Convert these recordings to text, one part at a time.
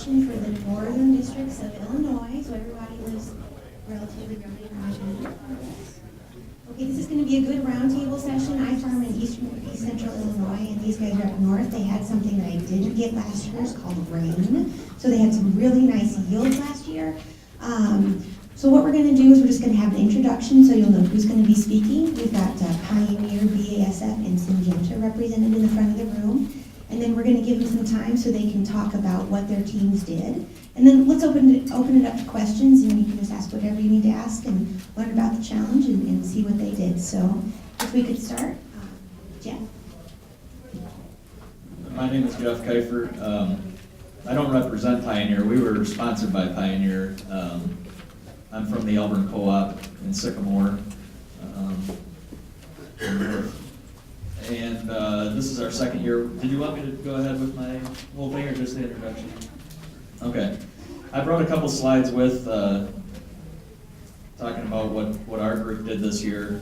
introduction for the northern districts of Illinois, so everybody lives relatively around. Okay, this is going to be a good roundtable session. I farm in east central Illinois, and these guys are up north. They had something that I didn't get last year. It's called rain. So they had some really nice yields last year. So what we're going to do is we're just going to have an introduction so you'll know who's going to be speaking. We've got Pioneer, BASF, and Syngenta represented in the front of the room. And then we're going to give them some time so they can talk about what their teams did. And then let's open it up to questions, and you can just ask whatever you need to ask and learn about the challenge and see what they did. So if we could start, Jeff. My name is Jeff Kiefer. I don't represent Pioneer. We were sponsored by Pioneer. I'm from the Elburn Co-op in Sycamore. And this is our second year. Did you want me to go ahead with my whole thing or just the introduction? Okay. I brought a couple slides with talking about what our group did this year.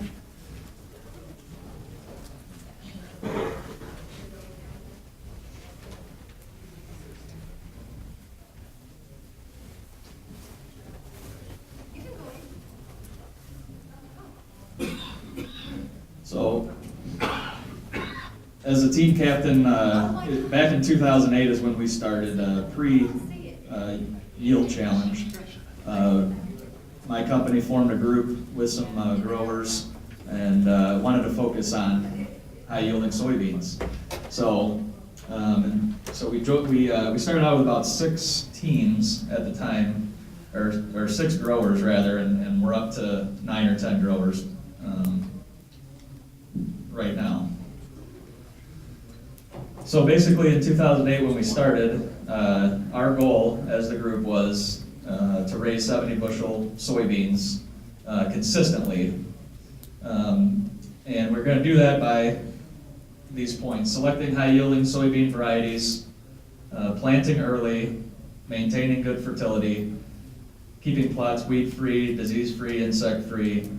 So, as a team captain, back in 2008 is when we started a pre-yield challenge. My company formed a group with some growers and wanted to focus on high-yielding soybeans. So, we started out with about 6 teams at the time, or 6 growers rather, and we're up to 9 or 10 growers right now. So basically in 2008 when we started, our goal as the group was to raise 70 bushel soybeans consistently. And we're going to do that by these points: selecting high-yielding soybean varieties, planting early, maintaining good fertility, keeping plots weed-free, disease-free, insect-free,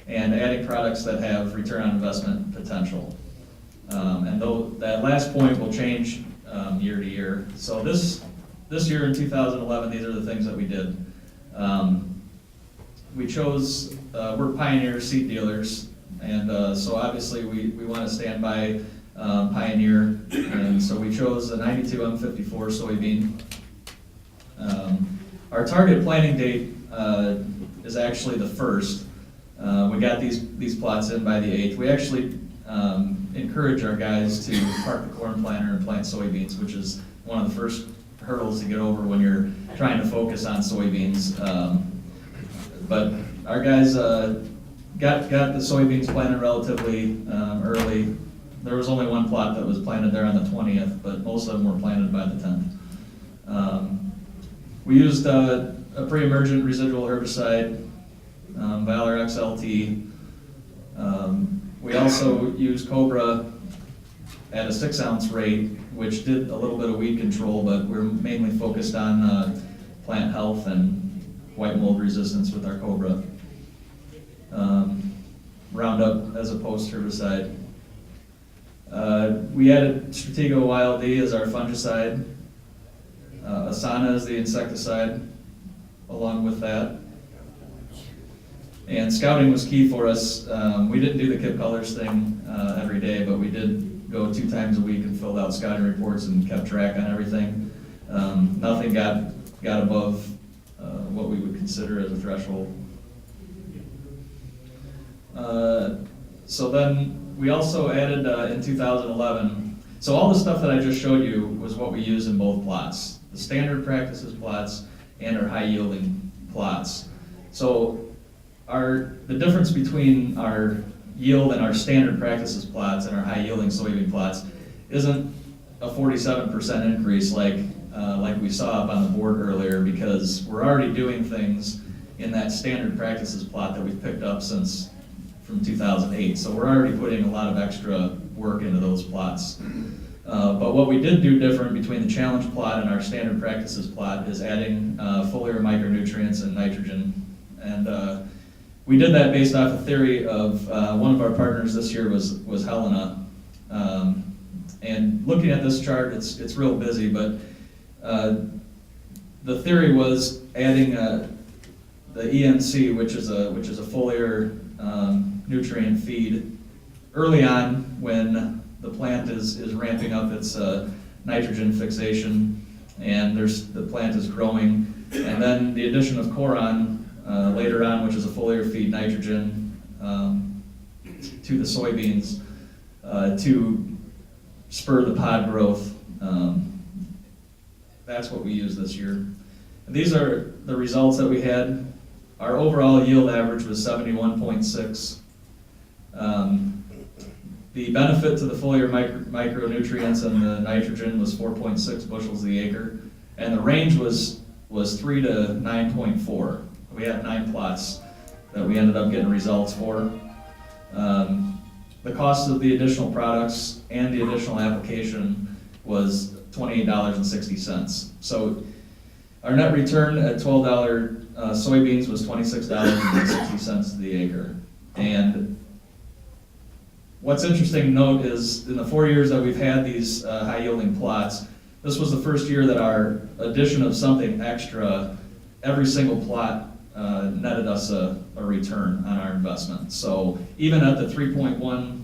and adding products that have return on investment potential. And though that last point will change year to year. So this year in 2011, these are the things that we did. We chose, we're Pioneer seed dealers, and so obviously we want to stand by Pioneer, and so we chose the 92 M54 soybean. Our target planting date is actually the 1st. We got these plots in by the 8th. We actually encourage our guys to park the corn planter and plant soybeans, which is one of the first hurdles to get over when you're trying to focus on soybeans. But our guys got the soybeans planted relatively early. There was only one plot that was planted there on the 20th, but most of them were planted by the 10th. We used a pre-emergent residual herbicide, Valor XLT. We also used Cobra at a 6-ounce rate, which did a little bit of weed control, but we're mainly focused on plant health and white mold resistance with our Cobra. Roundup as a post herbicide. We added Stratego Wild D as our fungicide. Asana is the insecticide along with that. And scouting was key for us. We didn't do the Kip Colors thing every day, but we did go 2 times a week and filled out scouting reports and kept track on everything. Nothing got above what we would consider as a threshold. So then we also added in 2011, so all the stuff that I just showed you was what we use in both plots, the standard practices plots and our high yielding plots. So the difference between our yield and our standard practices plots and our high yielding soybean plots isn't a 47% increase like we saw up on the board earlier, because we're already doing things in that standard practices plot that we've picked up from 2008. So we're already putting a lot of extra work into those plots. But what we did do different between the challenge plot and our standard practices plot is adding foliar micronutrients and nitrogen. And we did that based off a theory of one of our partners this year was Helena. And looking at this chart, it's real busy, but the theory was adding the ENC, which is a foliar nutrient feed early on when the plant is ramping up its nitrogen fixation and the plant is growing, and then the addition of Coron later on, which is a foliar feed nitrogen to the soybeans to spur the pod growth. That's what we use this year. And these are the results that we had. Our overall yield average was 71.6. The benefit to the foliar micronutrients and the nitrogen was 4.6 bushels the acre, and the range was 3 to 9.4. We had 9 plots that we ended up getting results for. The cost of the additional products and the additional application was $28.60. So our net return at $12 soybeans was $26.60 the acre. And what's interesting to note is in the 4 years that we've had these high yielding plots, this was the first year that our addition of something extra, every single plot netted us a return on our investment. So even at the 3.1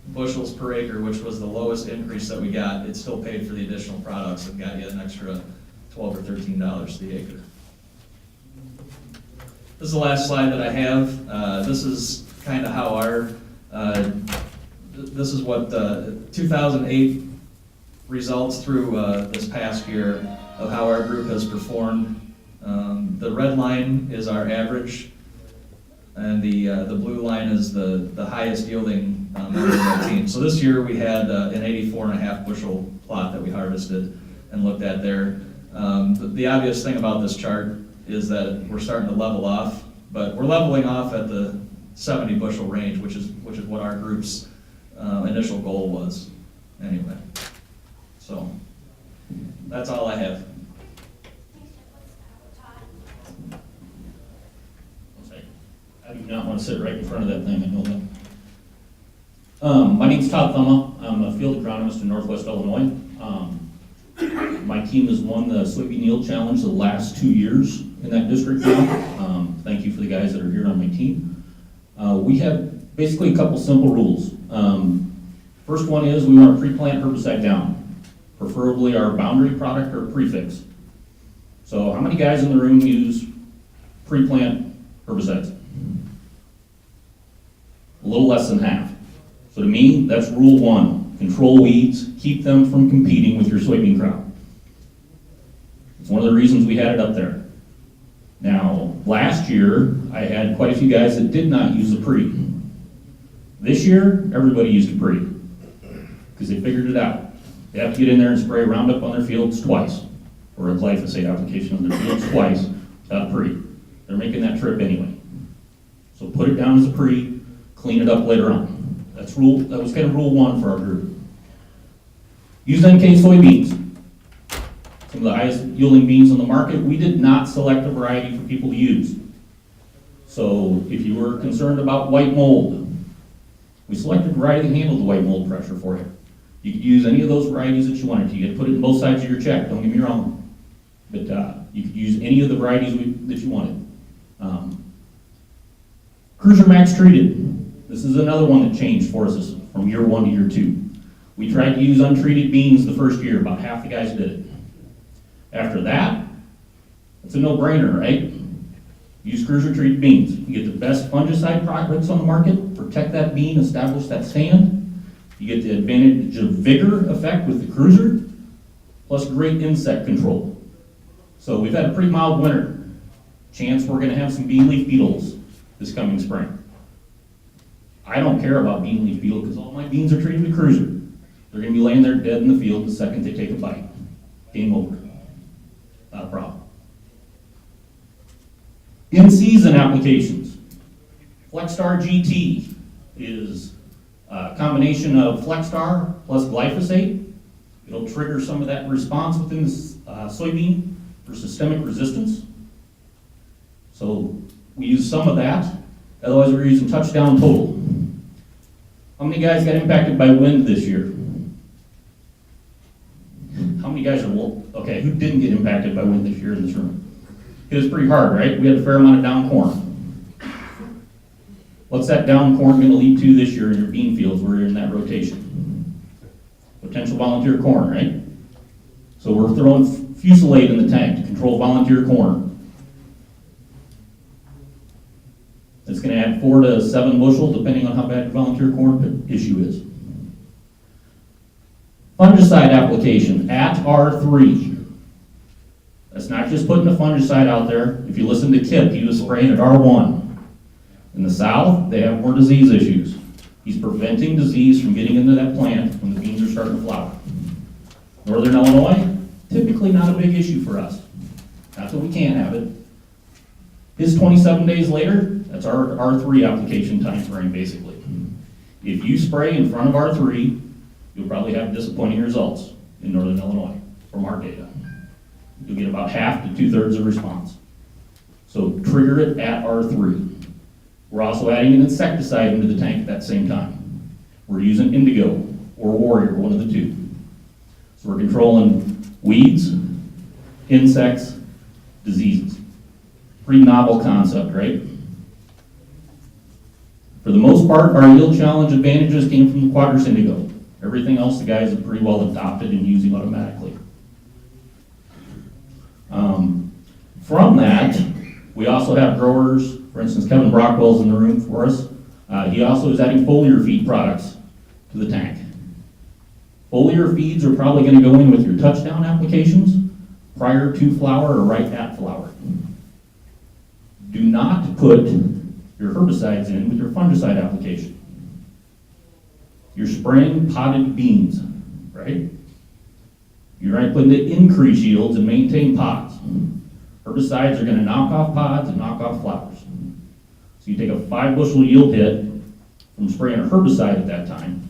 bushels per acre, which was the lowest increase that we got, it still paid for the additional products and got you an extra $12 or $13 the acre. This is the last slide that I have. This is kind of how our, this is what 2008 results through this past year of how our group has performed. The red line is our average, and the blue line is the highest yielding member of our team. So this year we had an 84.5 bushel plot that we harvested and looked at there. The obvious thing about this chart is that we're starting to level off, but we're leveling off at the 70 bushel range, which is what our group's initial goal was anyway. So that's all I have. I do not want to sit right in front of that thing, I know that. My name's Todd Thumma. I'm a field agronomist in Northwest Illinois. My team has won the soybean yield challenge the last 2 years in that district now. Thank you for the guys that are here on my team. We have basically a couple simple rules. First one is we want to pre-plant herbicide down, preferably our boundary product or prefix. So how many guys in the room use pre-plant herbicides? A little less than half. So to me, that's rule one. Control weeds, keep them from competing with your soybean crop. It's one of the reasons we had it up there. Now, last year, I had quite a few guys that did not use a pre. This year, everybody used a pre, because they figured it out. They have to get in there and spray Roundup on their fields twice, or a glyphosate application on their fields twice without a pre. They're making that trip anyway. So put it down as a pre, clean it up later on. That was kind of rule one for our group. Use NK soybeans. Some of the highest yielding beans on the market. We did not select a variety for people to use. So if you were concerned about white mold, we selected a variety that handled the white mold pressure for you. You could use any of those varieties that you wanted to. You had to put it in both sides of your check, don't get me wrong. But you could use any of the varieties that you wanted. Cruiser Max treated. This is another one that changed for us from year 1 to year 2. We tried to use untreated beans the first year. About half the guys did it. After that, it's a no-brainer, right? Use Cruiser treated beans. You get the best fungicide products on the market, protect that bean, establish that stand. You get the advantage of vigor effect with the Cruiser, plus great insect control. So we've had a pretty mild winter. Chance we're gonna have some bean leaf beetles this coming spring. I don't care about bean leaf beetle because all my beans are treated with Cruiser. They're gonna be laying there dead in the field the second they take a bite. Game over. Not a problem. In-season applications. FlexStar GT is a combination of FlexStar plus glyphosate. It'll trigger some of that response within the soybean for systemic resistance. So we use some of that. Otherwise, we're using touchdown total. How many guys got impacted by wind this year? How many guys are Okay, who didn't get impacted by wind this year in this room? It was pretty hard, right? We had a fair amount of down corn. What's that down corn gonna lead to this year in your bean fields where you're in that rotation? Potential volunteer corn, right? So we're throwing fusilade in the tank to control volunteer corn. It's gonna add 4 to 7 bushel, depending on how bad your volunteer corn issue is. Fungicide application at R3. That's not just putting a fungicide out there. If you listen to Kip, he was spraying at R1. In the south, they have more disease issues. He's preventing disease from getting into that plant when the beans are starting to flower. Northern Illinois, typically not a big issue for us. Not that we can't have it. His 27 days later, that's our R3 application time frame, basically. If you spray in front of R3, you'll probably have disappointing results in Northern Illinois from our data. You'll get about half to 2/3 of response. So trigger it at R3. We're also adding an insecticide into the tank at that same time. We're using Indigo or Warrior, one of the two. So we're controlling weeds, insects, diseases. Pretty novel concept, right? For the most part, our yield challenge advantages came from the Quadris Indigo. Everything else the guys have pretty well adopted and using automatically. From that, we also have growers, for instance, Kevin Brockwell's in the room for us. He also is adding foliar feed products to the tank. Foliar feeds are probably going to go in with your touchdown applications prior to flower or right at flower. Do not put your herbicides in with your fungicide application. You're spraying potted beans, right? You're right, putting to increase yields and maintain pods. Herbicides are going to knock off pods and knock off flowers. So you take a 5 bushel yield hit from spraying a herbicide at that time,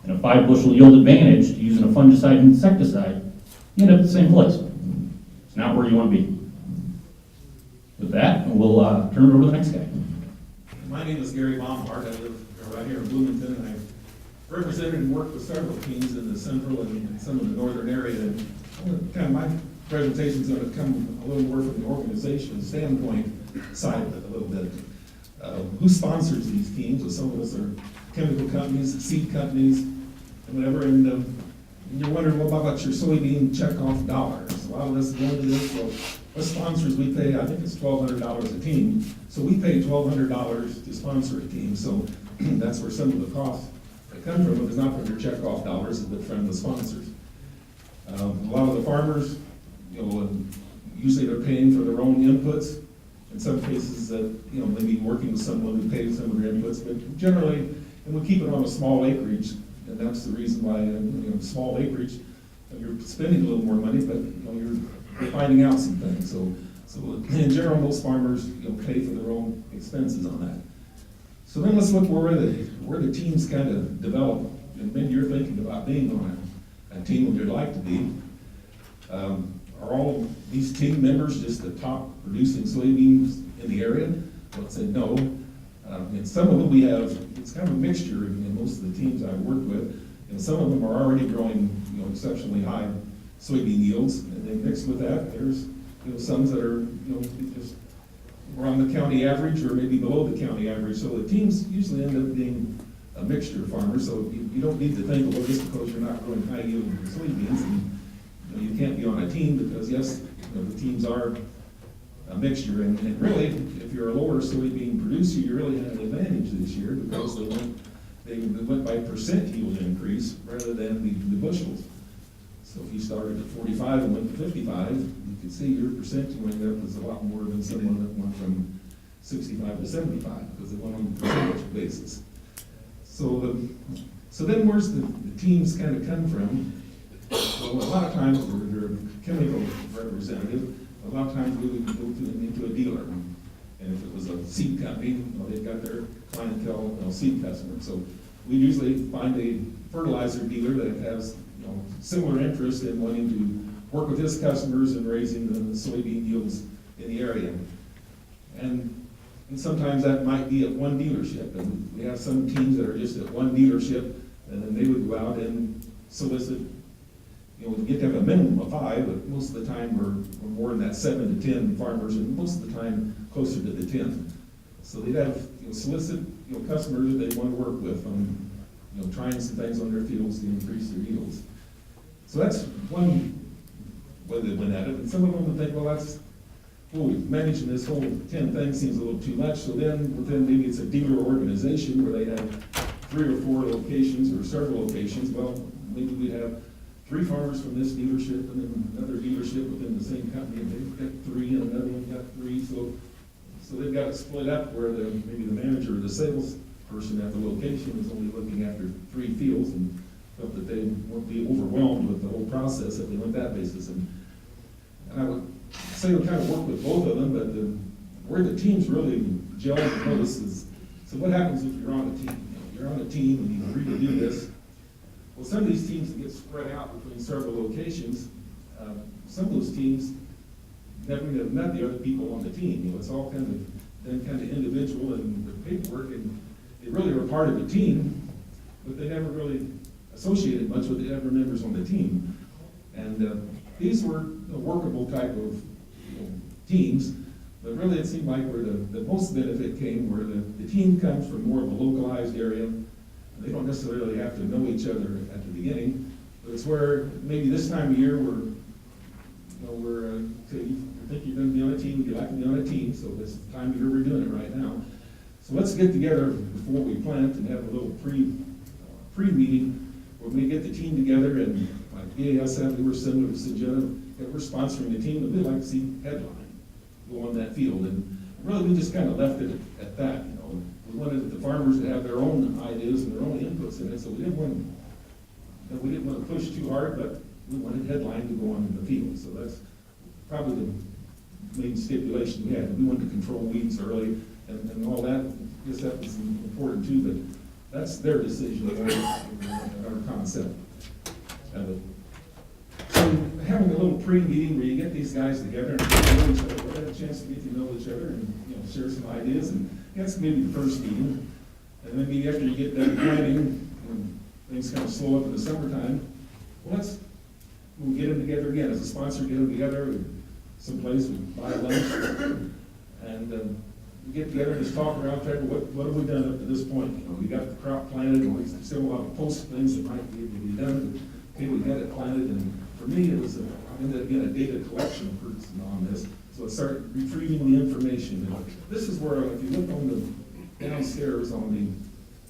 and a 5 bushel yield advantage to using a fungicide and insecticide, you end up at the same place. It's not where you want to be. With that, we'll turn it over to the next guy. My name is Gary Baumhart. I live right here in Bloomington, and I've represented and worked with several teams in the central and some of the northern area. And kind of my presentation is going to come a little more from the organization standpoint side of it a little bit. Who sponsors these teams? Well, some of us are chemical companies, seed companies, and whatever. And you're wondering, well, about your soybean checkoff dollars? A lot of us go into this. Well, what sponsors we pay? I think it's $1,200 a team. So we pay $1,200 to sponsor a team. So that's where some of the costs that come from it is not from your checkoff dollars, but from the sponsors. A lot of the farmers, usually they're paying for their own inputs. In some cases, maybe working with someone who pays some of their inputs, but generally, and we keep it on a small acreage, and that's the reason why, small acreage, you're spending a little more money, but you're finding out some things. So in general, most farmers pay for their own expenses on that. So then let's look where the teams kind of develop, and maybe you're thinking about being on a team that you'd like to be. Are all of these team members just the top producing soybeans in the area? Well, I'd say no. And some of them we have, it's kind of a mixture in most of the teams I've worked with. And some of them are already growing exceptionally high soybean yields. And then mixed with that, there's some that are just around the county average or maybe below the county average. So the teams usually end up being a mixture of farmers. So you don't need to think, well, just because you're not growing high yield soybeans, and you can't be on a team, because yes, the teams are a mixture. And really, if you're a lower soybean producer, you really have an advantage this year, because they went by percent yield increase rather than the bushels. So if you started at 45 and went to 55, you can see your percent you went up was a lot more than someone that went from 65 to 75, because they went on a percentage basis. So then where's the teams kind of come from? Well, a lot of times they're a chemical representative. A lot of times we would go into a dealer. And if it was a seed company, they've got their clientele, seed customers. So we usually find a fertilizer dealer that has similar interest in wanting to work with his customers and raising the soybean yields in the area. And sometimes that might be at one dealership. And we have some teams that are just at one dealership, and then they would go out and solicit you know, we get to have a minimum of 5, but most of the time we're more in that 7 to 10 farmers, and most of the time closer to the 10. So they'd have, you know, solicit, you know, customers that they want to work with on, you know, trying some things on their fields to increase their yields. So that's one way they went at it, and some of them would think, well, that's, managing this whole 10 thing seems a little too much, so then within maybe it's a dealer organization where they have 3 or 4 locations or several locations. Well, maybe we'd have 3 farmers from this dealership and then another dealership within the same company, and they've got 3 and another one got 3, so they've got it split up where maybe the manager or the sales person at the location is only looking after 3 fields, and felt that they won't be overwhelmed with the whole process if they went that basis. And I would say we kind of work with both of them, but where the teams really gel the most is, so what happens if you're on a team? You know, you're on a team and you agree to do this. Well, some of these teams get spread out between several locations. Some of those teams never have met the other people on the team. You know, it's all kind of individual and with paperwork, and they really are part of the team, but they never really associated much with the other members on the team. And these were a workable type of, you know, teams, but really it seemed like where the most benefit came where the team comes from more of a localized area. And they don't necessarily have to know each other at the beginning, but it's where maybe this time of year okay, you think you're going to be on a team, you'd like to be on a team, so this is the time of year we're doing it right now. So let's get together before we plant and have a little pre-meeting where we get the team together, and like BASF, we were similar to Syngenta, that we're sponsoring the team, and we'd like to see headline go on that field. And really, we just kind of left it at that. You know, we wanted the farmers to have their own ideas and their own inputs in it, so we didn't want to push too hard, but we wanted headline to go on in the field. So that's probably the main stipulation we had. We wanted to control weeds early and all that. I guess that was important too, but that's their decision, our concept of it. So having a little pre-meeting where you get these guys together and get to know each other, we had a chance to get to know each other and, you know, share some ideas, and that's maybe the first meeting. And then maybe after you get done planning, and things kind of slow up in the summertime, well, we'll get them together again. As a sponsor, get them together someplace, we buy lunch, and we get together and just talk around, table, what have we done up to this point? You know, we got the crop planted, and we still want to post things that might be able to be done, but okay, we got it planted, and for me, it was ended up being a data collection person on this, so I started retrieving the information. And this is where, if you look on the downstairs on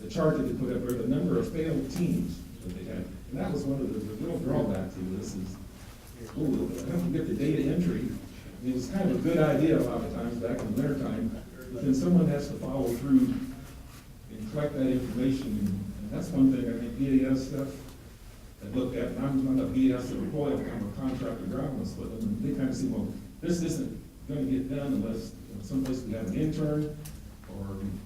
the chart that they put up there, the number of failed teams that they had, and that was one of the real drawbacks of this is, I have to get the data entry. It was kind of a good idea a lot of times back in the winter time, but then someone has to follow through and collect that information, and that's one thing I think BAS stuff I looked at, and I'm not a BAS employee, I'm a contractor agronomist with them, and they kind of see, well, this isn't going to get done unless, you know, someplace we have an intern or I'm an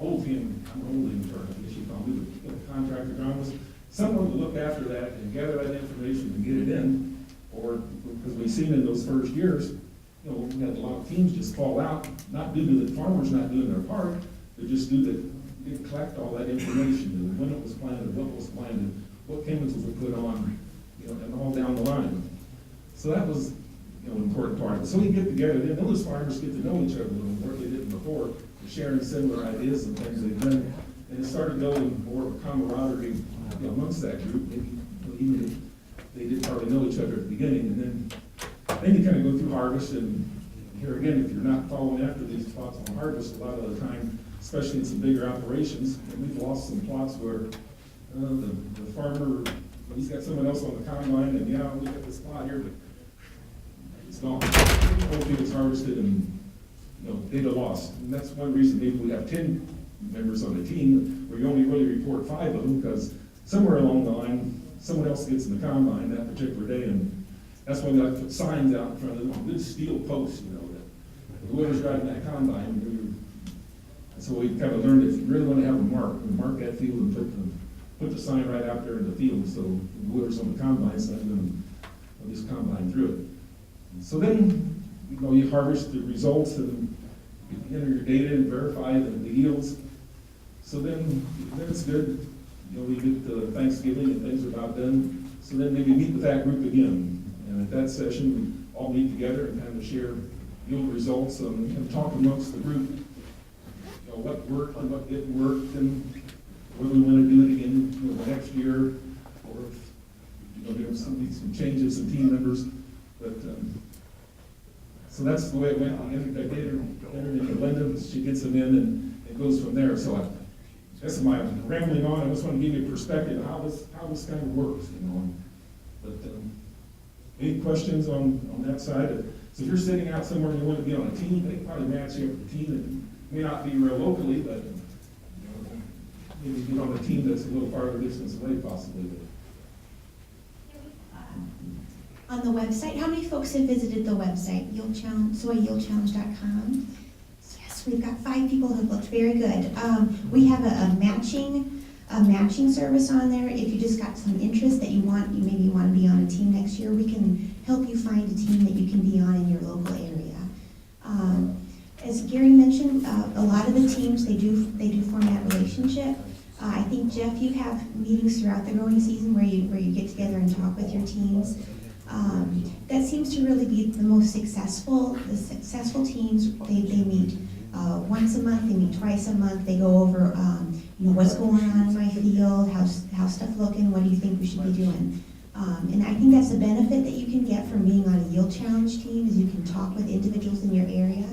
old intern, I guess you call me, but a contractor agronomist, someone to look after that and gather that information and get it in. Or, because we've seen in those first years, you know, we had a lot of teams just fall out, not due to the farmers not doing their part, but just due to they didn't collect all that information, and when it was planted, what was planted, what chemicals were put on, you know, and all down the line. So that was, you know, an important part. So we get together, then those farmers get to know each other a little more than they did before, sharing similar ideas and things they've done, and it started building more of a camaraderie, you know, amongst that group. Maybe even if they didn't hardly know each other at the beginning, and then you kind of go through harvest, and here again, if you're not following after these plots on harvest, a lot of the time, especially in some bigger operations, and we've lost some plots where the farmer, he's got someone else on the combine, and yeah, we got this plot here, but it's gone. The whole field's harvested, and you know, data lost. And that's one reason maybe we have 10 members on the team, where you only really report 5 of them, because somewhere along the line, someone else gets in the combine that particular day, and that's why we like to put signs out in front of them, good steel posts, you know, that whoever's driving that combine, and so we kind of learned if you really want to have a mark that field and put the sign right out there in the field, so whoever's on the combine's not going to just combine through it. So then, you know, you harvest the results and you enter your data and verify the yields. So then it's good. we get to Thanksgiving and things are about done. So then maybe meet with that group again. And at that session, we all meet together and kind of share yield results and talk amongst the group. What worked and what didn't work, and whether we want to do it again the next year, or if there was some changes in team members. But so that's the way it went. I entered into Linda, she gets them in, and it goes from there. So that's my rambling on. I just want to give you a perspective of how this kind of works, But any questions on that side? So if you're sitting out somewhere and you want to be on a team, they can probably match you up with a team that may not be real locally, but maybe get on a team that's a little farther distance away possibly. On the website, how many folks have visited the website, soyyieldchallenge.com? Yes, we've got 5 people who've looked very good. We have a matching service on there. If you just got some interest that you maybe want to be on a team next year, we can help you find a team that you can be on in your local area. As Gary mentioned, a lot of the teams, they do form that relationship. I think, Jeff, you have meetings throughout the growing season where you get together and talk with your teams. That seems to really be the most successful. The successful teams, they meet once a month, they meet twice a month, they go over what's going on in my field, how's stuff looking, what do you think we should be doing. And I think that's a benefit that you can get from being on a yield challenge team, is you can talk with individuals in your area.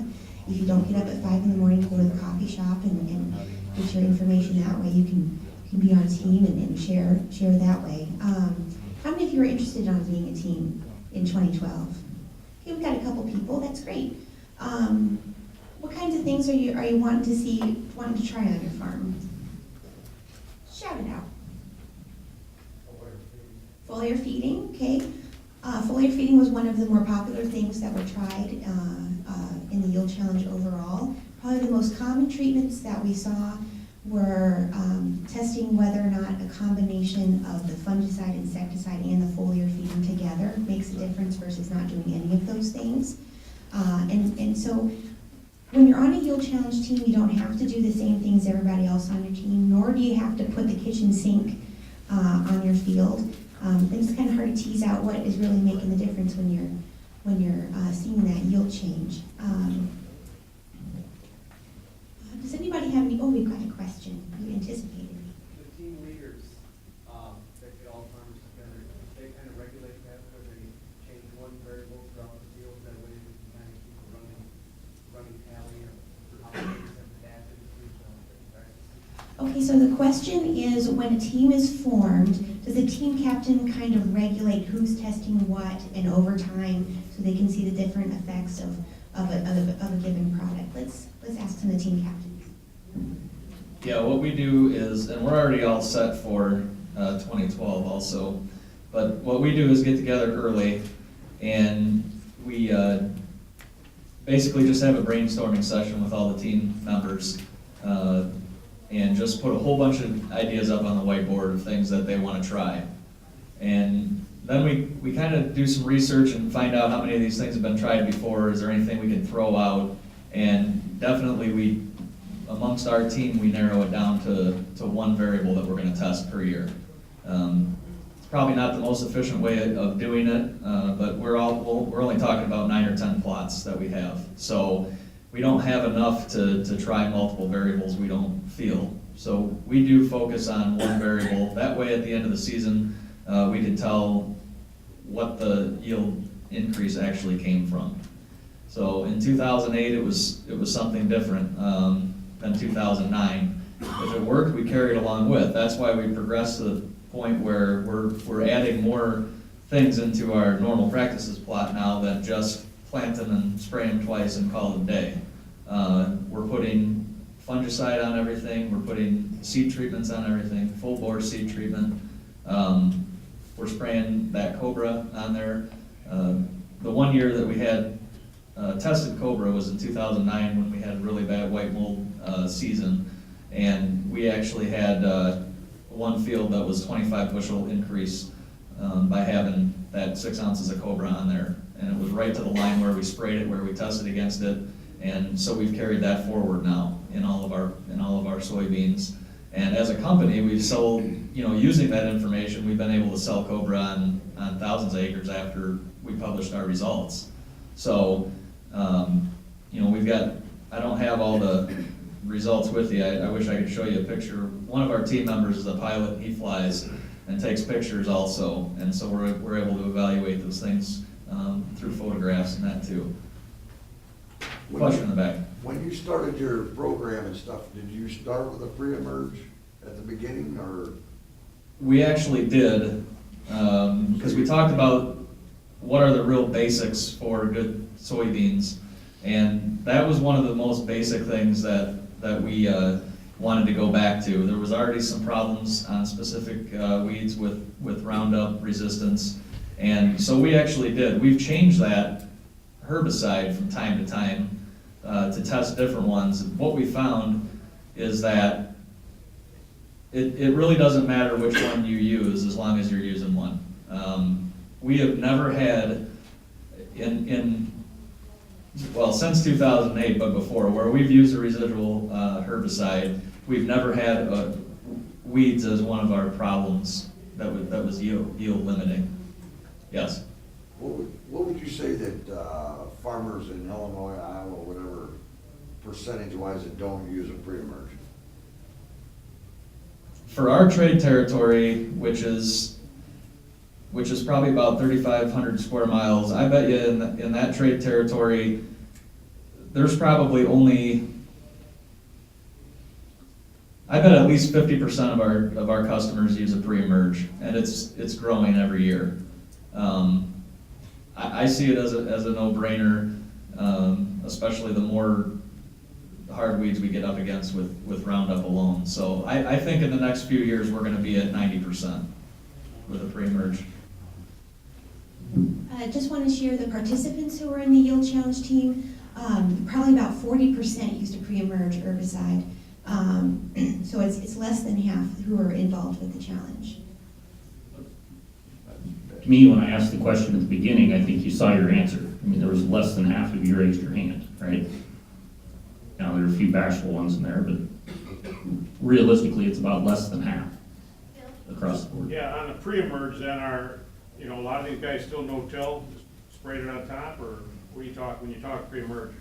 If you don't get up at 5 in the morning to go to the coffee shop and get your information that way, you can be on a team and share that way. How many of you are interested in being a team in 2012? Okay, we've got a couple people, that's great. What kinds of things are you wanting to try on your farm? Shout it out. Foliar feeding, okay. Foliar feeding was one of the more popular things that were tried in the yield challenge overall. Probably the most common treatments that we saw were testing whether or not a combination of the fungicide, insecticide, and the foliar feeding together makes a difference versus not doing any of those things. And so when you're on a yield challenge team, you don't have to do the same things everybody else on your team, nor do you have to put the kitchen sink on your field. It's kind of hard to tease out what is really making the difference when you're seeing that yield change. Does anybody have any? Oh, we've got a question. You anticipated me. The team leaders that get all farmers together, they kind of regulate that, where they change one variable throughout the field, that way they can kind of keep a running tally of how things have adapted to different practices. Okay, so the question is, when a team is formed, does the team captain kind of regulate who's testing what and over time, so they can see the different effects of a given product? Let's ask some of the team captains. Yeah, what we do is, and we're already all set for 2012 also, but what we do is get together early and we basically just have a brainstorming session with all the team members and just put a whole bunch of ideas up on the whiteboard of things that they want to try. And then we kind of do some research and find out how many of these things have been tried before, is there anything we can throw out, and definitely amongst our team, we narrow it down to one variable that we're going to test per year. It's probably not the most efficient way of doing it, but we're only talking about 9 or 10 plots that we have. So we don't have enough to try multiple variables, we don't feel. So we do focus on one variable. That way at the end of the season, we can tell what the yield increase actually came from. So in 2008, it was something different than 2009. If it worked, we carried along with. That's why we progressed to the point where we're adding more things into our normal practices plot now than just plant them and spray them twice and call it a day. We're putting fungicide on everything. We're putting seed treatments on everything, full bore seed treatment. We're spraying that Cobra on there. The one year that we had tested Cobra was in 2009 when we had a really bad white mold season, and we actually had one field that was 25 bushel increase by having that 6 ounces of Cobra on there, and it was right to the line where we sprayed it, where we tested against it, and so we've carried that forward now in all of our soybeans. And as a company, we've sold, using that information, we've been able to sell Cobra on thousands of acres after we published our results. So, we've got, I don't have all the results with you. I wish I could show you a picture. One of our team members is a pilot, and he flies and takes pictures also. And so we're able to evaluate those things through photographs and that too. Question in the back. When you started your program and stuff, did you start with a pre-emerge at the beginning, or? We actually did, because we talked about what are the real basics for good soybeans. And that was one of the most basic things that we wanted to go back to. There was already some problems on specific weeds with Roundup resistance. And so we actually did. We've changed that herbicide from time to time to test different ones. What we found is that it really doesn't matter which one you use as long as you're using one. We have never had since 2008, but before, where we've used a residual herbicide, we've never had weeds as one of our problems that was yield limiting. Yes? What would you say that farmers in Illinois, Iowa, whatever, percentage-wise that don't use a pre-emerge? For our trade territory, which is probably about 3,500 square miles, I bet you in that trade territory, there's probably only, I bet at least 50% of our customers use a pre-emerge, and it's growing every year. I see it as a no-brainer, especially the more hard weeds we get up against with Roundup alone. So I think in the next few years, we're gonna be at 90% with a pre-emerge. I just want to share the participants who were in the Yield Challenge team. Probably about 40% used a pre-emerge herbicide. So it's less than half who are involved with the challenge. To me, when I asked the question at the beginning, I think you saw your answer. I mean, there was less than half of you raised your hand, right? Now, there are a few bashful ones in there, but realistically, it's about less than half across the board. Yeah, on the pre-emerge, then a lot of these guys still no-till, just sprayed it on top, or what do you talk, when you talk pre-emerge?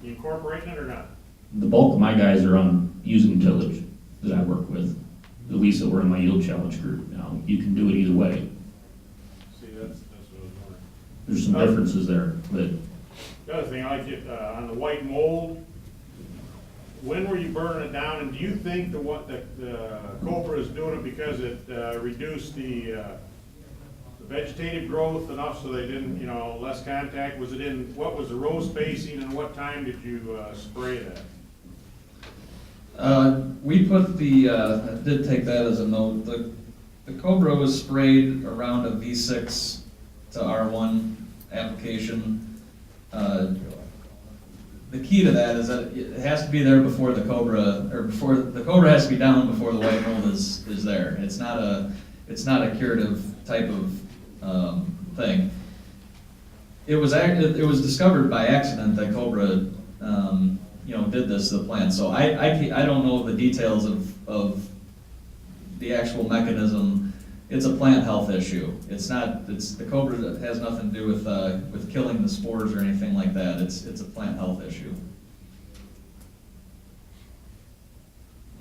You incorporating it or not? The bulk of my guys are on using tillage that I work with, at least that were in my yield challenge group. Now, you can do it either way. See, that's what I was wondering. There's some differences there, but The other thing, I like it, on the white mold, when were you burning it down, and do you think the Cobra is doing it because it reduced the vegetative growth enough so they didn't, less contact? Was it what was the row spacing, and what time did you spray that? We put I did take that as a note. The Cobra was sprayed around a V6 to R1 application. The key to that is that it has to be there before the Cobra, or before the Cobra has to be down before the white mold is there. It's not a curative type of thing. It was discovered by accident that Cobra did this to the plant. So I don't know the details of the actual mechanism. It's a plant health issue. The Cobra has nothing to do with killing the spores or anything like that. It's a plant health issue.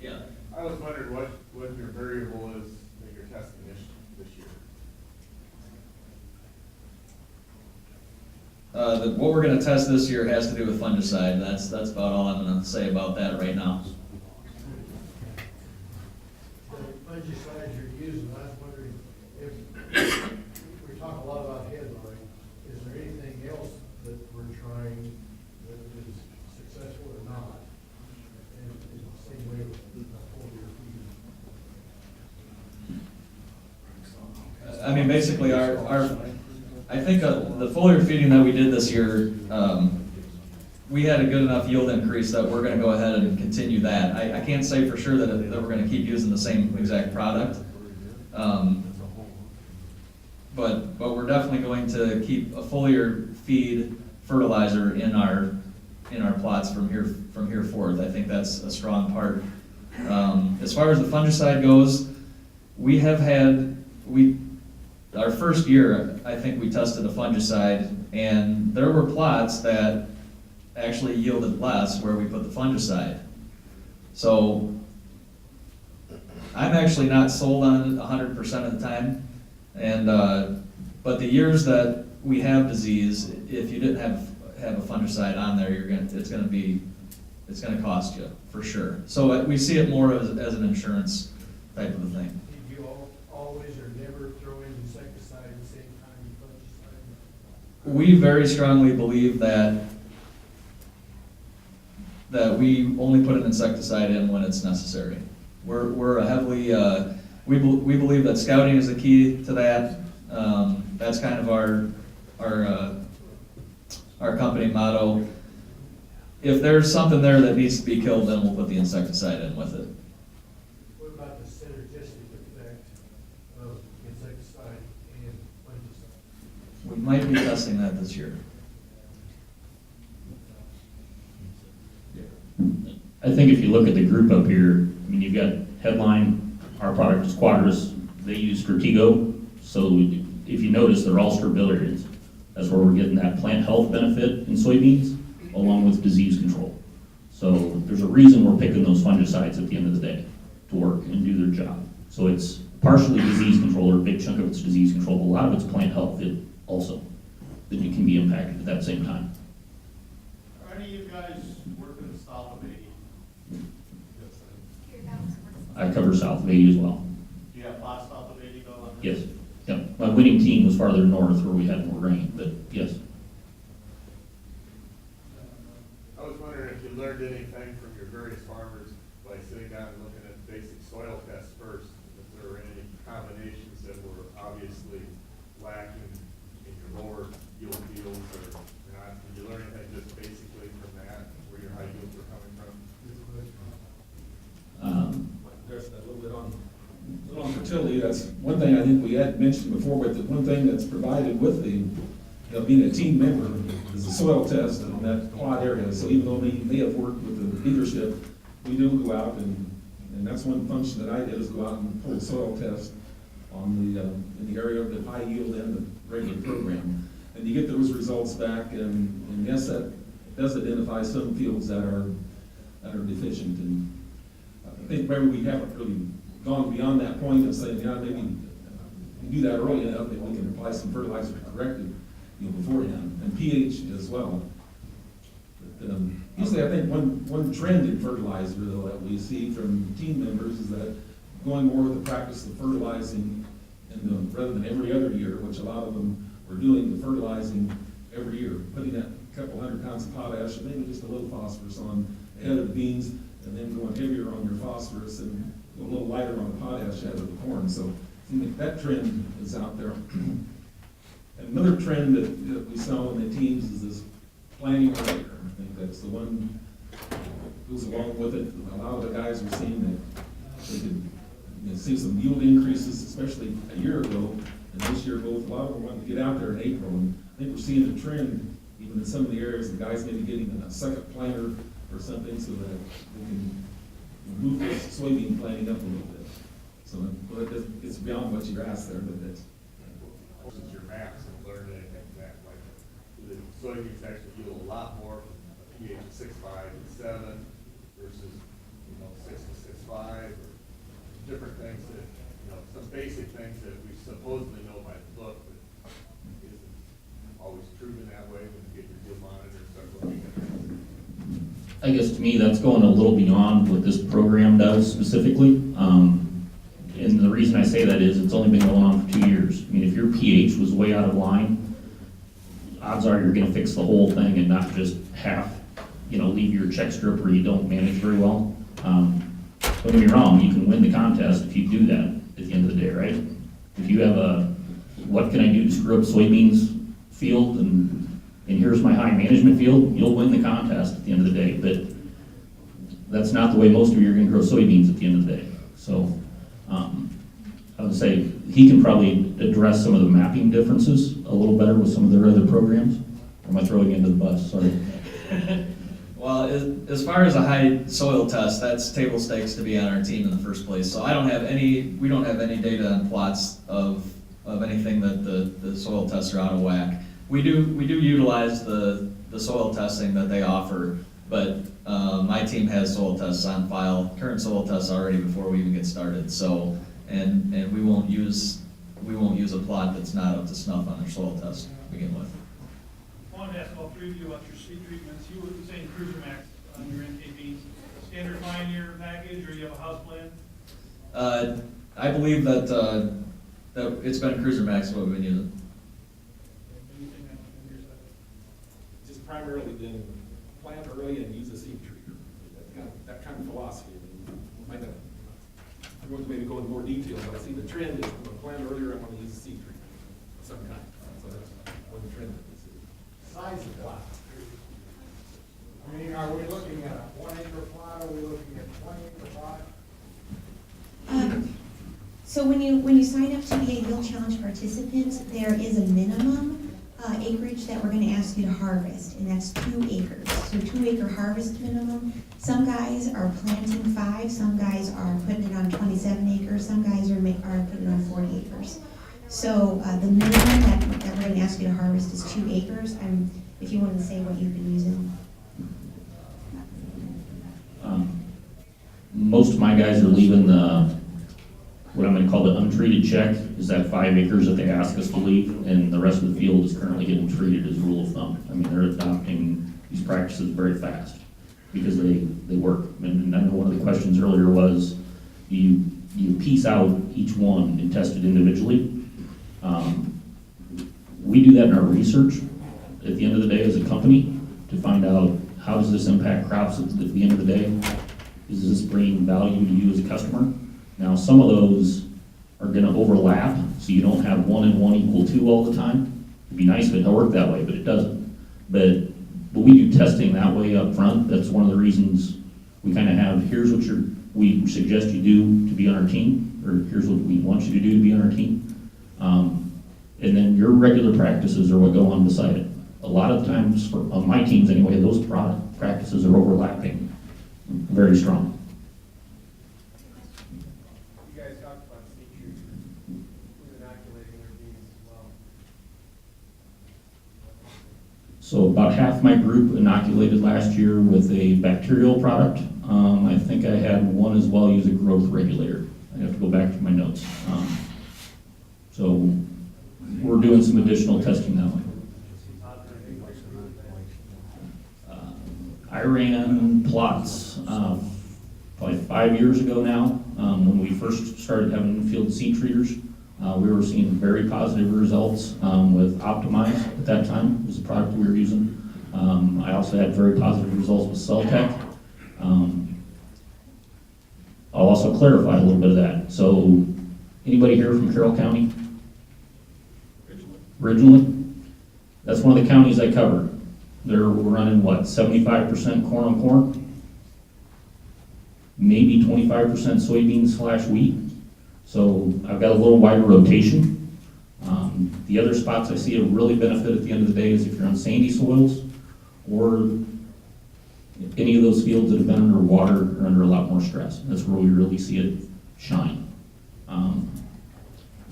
Yeah. I was wondering what your variable is that you're testing this year. What we're going to test this year has to do with fungicide. That's about all I'm going to say about that right now. The fungicides you're using, I was wondering if we talk a lot about headline, is there anything else that we're trying that is successful or not? And it's the same way with foliar feeding. I mean, basically, I think the foliar feeding that we did this year, we had a good enough yield increase that we're going to go ahead and continue that. I can't say for sure that we're going to keep using the same exact product, but we're definitely going to keep a foliar feed fertilizer in our plots from here forth. I think that's a strong part As far as the fungicide goes, we have had, our first year, I think we tested a fungicide, and there were plots that actually yielded less where we put the fungicide. So I'm actually not sold on it 100% of the time, and but the years that we have disease, if you didn't have a fungicide on there, it's gonna cost you for sure. So we see it more as an insurance type of a thing. Did you always or never throw in insecticide at the same time you fungicide? We very strongly believe that we only put an insecticide in when it's necessary. We're a heavily, we believe that scouting is the key to that. That's kind of our company motto. If there's something there that needs to be killed, then we'll put the insecticide in with it. What about the synergistic effect of insecticide and fungicide? We might be testing that this year. I think if you look at the group up here, I mean, you've got Headline, our product is Quadris, they use Stratego, so if you notice, they're all strobillarians. That's where we're getting that plant health benefit in soybeans, along with disease control. So there's a reason we're picking those fungicides at the end of the day to work and do their job. So it's partially disease control, or a big chunk of it's disease control, but a lot of it's plant health also, that you can be impacted at that same time. Are any of you guys working south of 80? I cover south of 80 as well. Do you have plots south of 80 though? Yes. Yep. My winning team was farther north where we had more rain, but yes. I was wondering if you learned anything from your various farmers by sitting down and looking at basic soil tests first, if there were any combinations that were obviously lacking in your lower yield fields or not. Did you learn anything just basically from that, where your high yields were coming from? Address that a little bit on fertility. That's one thing I think we had mentioned before, but the one thing that's provided with being a team member is a soil test in that quad area. So even though they have worked with the leadership, we do go out and that's one function that I did, is go out and pull a soil test on in the area of the high yield and the regular program. And you get those results back, and yes, that does identify some fields that are deficient. And I think maybe we haven't really gone beyond that point of saying, yeah, maybe we do that early enough that we can apply some fertilizer to correct it, beforehand, and pH as well. But, usually I think one trend in fertilizer, though, that we see from team members is that going more with the practice of fertilizing rather than every other year, which a lot of them were doing, the fertilizing every year, putting that couple 100 pounds of potash and maybe just a little phosphorus on the head of the beans, and then going heavier on your phosphorus and a little lighter on the potash head of the corn. So I think that trend is out there. Another trend that we saw in the teams is this planting earlier. I think that's the one that goes along with it. A lot of the guys are seeing that they could see some yield increases, especially a year ago, and this year both. A lot of them wanted to get out there in April, and I think we're seeing a trend even in some of the areas, the guys maybe getting a second planter or something so that we can move the soybean planting up a little bit. So it's beyond what you asked there, but that's. What was your max and learned anything from that? Like, the soybeans actually yield a lot more from a pH of 6.5 and 7 versus, 6 to 6.5, or different things that, some basic things that we supposedly know by the book, but isn't always proven that way when you get your yield monitor and start looking at things. I guess to me, that's going a little beyond what this program does specifically. And the reason I say that is it's only been going on for 2 years. I mean, if your pH was way out of line, odds are you're gonna fix the whole thing and not just half, leave your check strip where you don't manage very well. Don't get me wrong, you can win the contest if you do that at the end of the day, right? If you have what can I do to screw up soybeans field and here's my high management field, you'll win the contest at the end of the day. But that's not the way most of you are gonna grow soybeans at the end of the day. So I would say he can probably address some of the mapping differences a little better with some of their other programs. Or am I throwing you into the bus? Sorry. Well, Well, as far as a high soil test, that's table stakes to be on our team in the first place. So we don't have any data on plots of anything that the soil tests are out of whack. We do utilize the soil testing that they offer, but my team has soil tests on file, current soil tests already before we even get started. So, and we won't use a plot that's not up to snuff on their soil test to begin with. I wanted to ask all three of you about your seed treatments. You were saying Cruiser Max on your NKBs. Standard Pioneer package, or you have a house plan? I believe that it's been Cruiser Max what we've been using. Anything else on your side? Just primarily been plant early and use a seed treater. That kind of philosophy. I know everyone's maybe go into more detail, but I see the trend is when I plant earlier, I want to use a seed treater of some kind. So that's what the trend is. Size of plot. I mean, are we looking at a 1 acre plot, are we looking at 20 acre plot? So when you sign up to be a Yield Challenge participant, there is a minimum acreage that we're gonna ask you to harvest, and that's 2 acres. So 2 acre harvest minimum. Some guys are planting 5, some guys are putting it on 27 acres, some guys are putting it on 40 acres. So the minimum that we're gonna ask you to harvest is 2 acres. If you wanted to say what you've been using. Most of my guys are leaving what I'm gonna call the untreated check, is that 5 acres that they ask us to leave, and the rest of the field is currently getting treated as a rule of thumb. I mean, they're adopting these practices very fast, because they work. And I know one of the questions earlier was, you piece out each one and test it individually. We do that in our research at the end of the day as a company to find out, how does this impact crops at the end of the day? Is this bringing value to you as a customer? Now, some of those are gonna overlap, so you don't have 1 and 1 equal 2 all the time. It'd be nice if it worked that way, but it doesn't. But we do testing that way up front. That's one of the reasons we kind of have, here's what we suggest you do to be on our team, or here's what we want you to do to be on our team. And then your regular practices are what go on beside it. A lot of times, on my teams anyway, those practices are overlapping very strong. You guys talked about seed treatment, who's inoculating their beans as well. So about half my group inoculated last year with a bacterial product. I think I had one as well use a growth regulator. I have to go back to my notes. So we're doing some additional testing that way. I ran plots probably 5 years ago now, when we first started having field seed treaters. We were seeing very positive results with Optimize at that time, was the product we were using. I also had very positive results with Celtec. I'll also clarify a little bit of that. So, anybody here from Carroll County? Originally? That's one of the counties I cover. We're running, what, 75% corn on corn? Maybe 25% soybeans / wheat. So I've got a little wider rotation. The other spots I see a really benefit at the end of the day is if you're on sandy soils, or any of those fields that have been under water or under a lot more stress. That's where we really see it shine.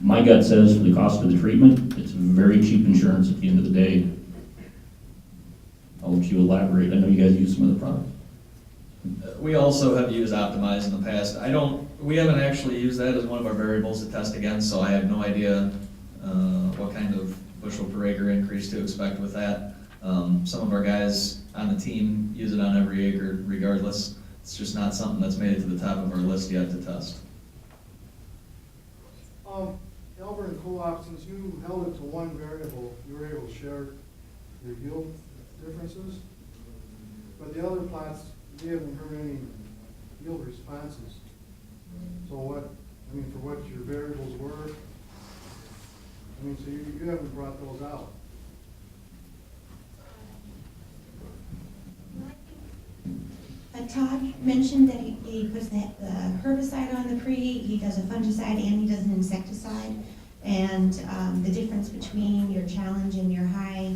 My gut says for the cost of the treatment, it's very cheap insurance at the end of the day. I'll let you elaborate. I know you guys use some of the products. We also have used Optimize in the past. We haven't actually used that as one of our variables to test against, so I have no idea what kind of bushel per acre increase to expect with that. Some of our guys on the team use it on every acre regardless. It's just not something that's made it to the top of our list yet to test. Albert and Co-op, since you held it to one variable, you were able to share your yield differences. But the other plots, we haven't heard any yield responses. So for what your variables were, so you haven't brought those out. Todd mentioned that he puts the herbicide on the pre, he does a fungicide, and he does an insecticide. And the difference between your challenge and your high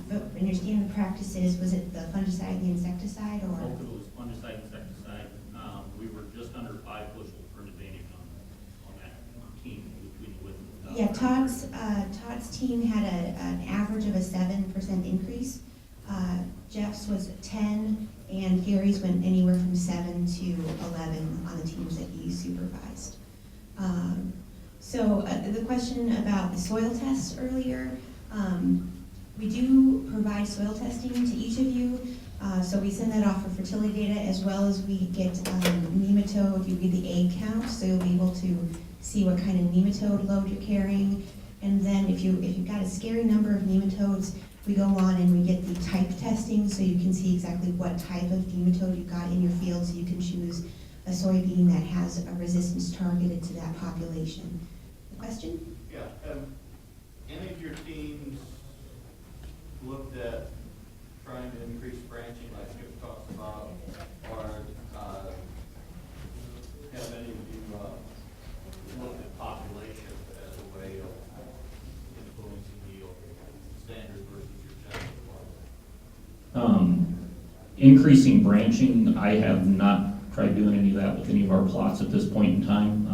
but in your standard practices, was it the fungicide and the insecticide, or? Both of those, fungicide, insecticide, we were just under 5 bushel per advantage on that team between the width and the. Yeah, Todd's team had an average of a 7% increase. Jeff's was 10, and Gary's went anywhere from 7 to 11 on the teams that he supervised. So the question about the soil tests earlier, we do provide soil testing to each of you. So we send that off for fertility data, as well as we get nematode, you get the egg count, so you'll be able to see what kind of nematode load you're carrying. And then if you've got a scary number of nematodes, we go on and we get the type testing, so you can see exactly what type of nematode you've got in your field, so you can choose a soybean that has a resistance targeted to that population. The question? Yeah, have any of your teams looked at trying to increase branching like Skip talks about, or have any of you looked at population as a way of influencing yield, standard versus your general? Increasing branching, I have not tried doing any of that with any of our plots at this point in time.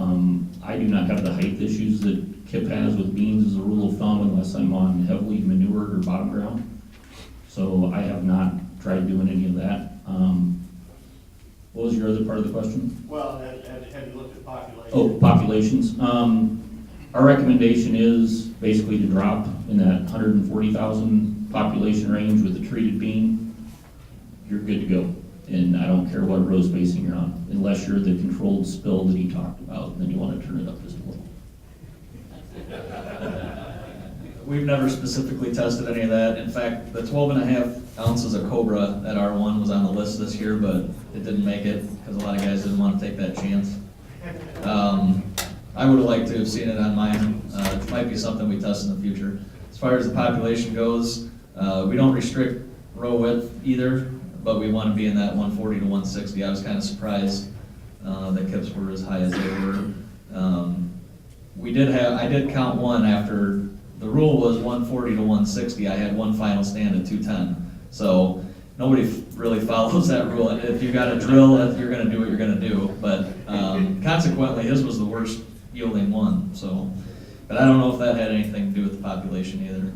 I do not have the height issues that Kip has with beans as a rule of thumb, unless I'm on heavily manured or bottom ground. So I have not tried doing any of that. What was your other part of the question? Well, have you looked at population? Oh, populations. Our recommendation is basically to drop in that 140,000 population range with the treated bean. You're good to go. And I don't care what row spacing you're on, unless you're the controlled spill that he talked about, and then you want to turn it up just a little. We've never specifically tested any of that. In fact, the 12.5 ounces of Cobra at R1 was on the list this year, but it didn't make it because a lot of guys didn't want to take that chance. I would have liked to have seen it on mine. It might be something we test in the future. As far as the population goes, we don't restrict row width either, but we want to be in that 140 to 160. I was kind of surprised that Kips were as high as they were. I did count one after the rule was 140 to 160. I had one final stand at 210. So nobody really follows that rule. And if you got a drill, you're going to do what you're going to do. But consequently, his was the worst yielding one. So, but I don't know if that had anything to do with the population either.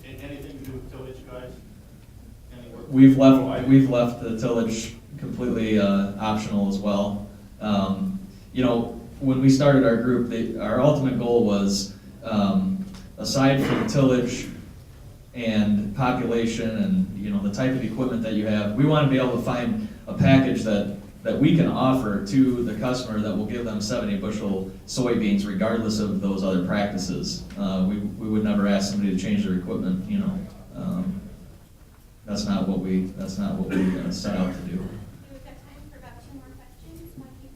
Anything to do with tillage, guys? Any work? We've left the tillage completely optional as well. When we started our group, our ultimate goal was, aside from tillage and population and the type of equipment that you have, we want to be able to find a package that we can offer to the customer that will give them 70 bushel soybeans regardless of those other practices. We would never ask somebody to change their equipment. That's not what we set out to do. We've got time for about 2 more questions. Mikey?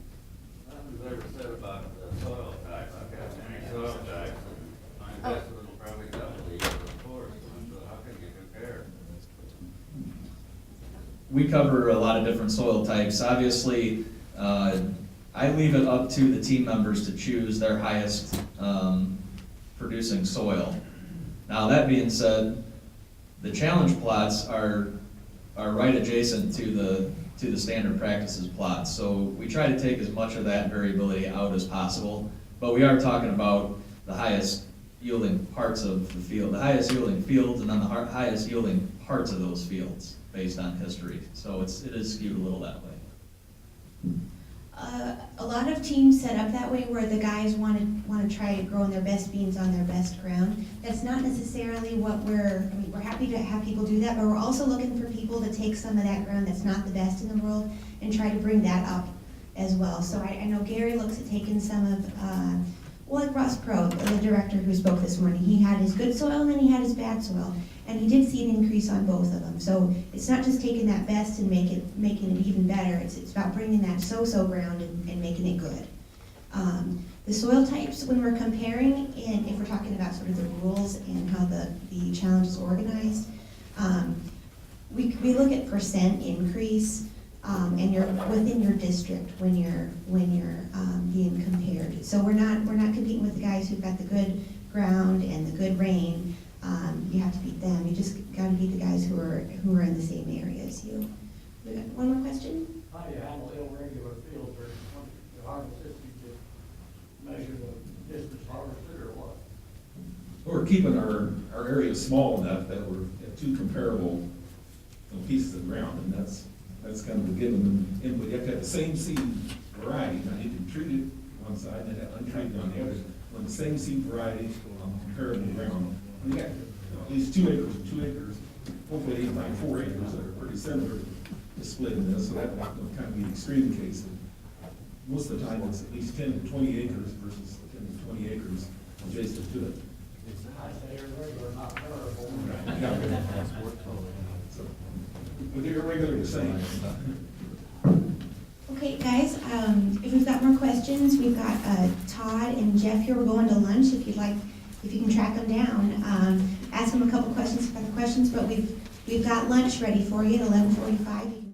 Nothing's ever said about the soil tax. I've got many soil tax, and my investment will probably double the year before, so how can you compare? We cover a lot of different soil types. Obviously, I leave it up to the team members to choose their highest producing soil. Now, that being said, the challenge plots are right adjacent to the standard practices plots. So we try to take as much of that variability out as possible, but we are talking about the highest yielding parts of the field, the highest yielding fields, and then the highest yielding parts of those fields based on history. So it is skewed a little that way. A lot of teams set up that way where the guys want to try growing their best beans on their best ground. That's not necessarily what we're happy to have people do that, but we're also looking for people to take some of that ground that's not the best in the world and try to bring that up as well. So I know Gary looks at taking some of, like Ross Pro, the director who spoke this morning, he had his good soil and then he had his bad soil. And he did see an increase on both of them. So it's not just taking that best and making it even better. It's about bringing that so-so ground and making it good. The soil types, when we're comparing, and if we're talking about sort of the rules and how the challenge is organized, we look at percent increase, and you're within your district when you're being compared. So we're not competing with the guys who've got the good ground and the good rain. you have to beat them. You just gotta beat the guys who are in the same area as you. We got one more question? How do you handle irregular fields or the harvest system to measure the distance harvested or what? We're keeping our area small enough that we're at two comparable pieces of ground, and that's kind of a given. And we have to have the same seed variety. Now, you can treat it one side and have untreated on the other. On the same seed variety on comparable ground. We got at least 2 acres and 2 acres, hopefully 8 by 4 acres that are pretty similar to split in this, so that will kind of be the extreme case. Most of the time, it's at least 10 to 20 acres versus 10 to 20 acres adjacent to it. I say irregular, not comparable. So, but they're regularly the same. Okay, guys, if we've got more questions, we've got Todd and Jeff here. We're going to lunch. If you can track them down, ask them a couple questions if you've got questions. But we've got lunch ready for you at 11:45.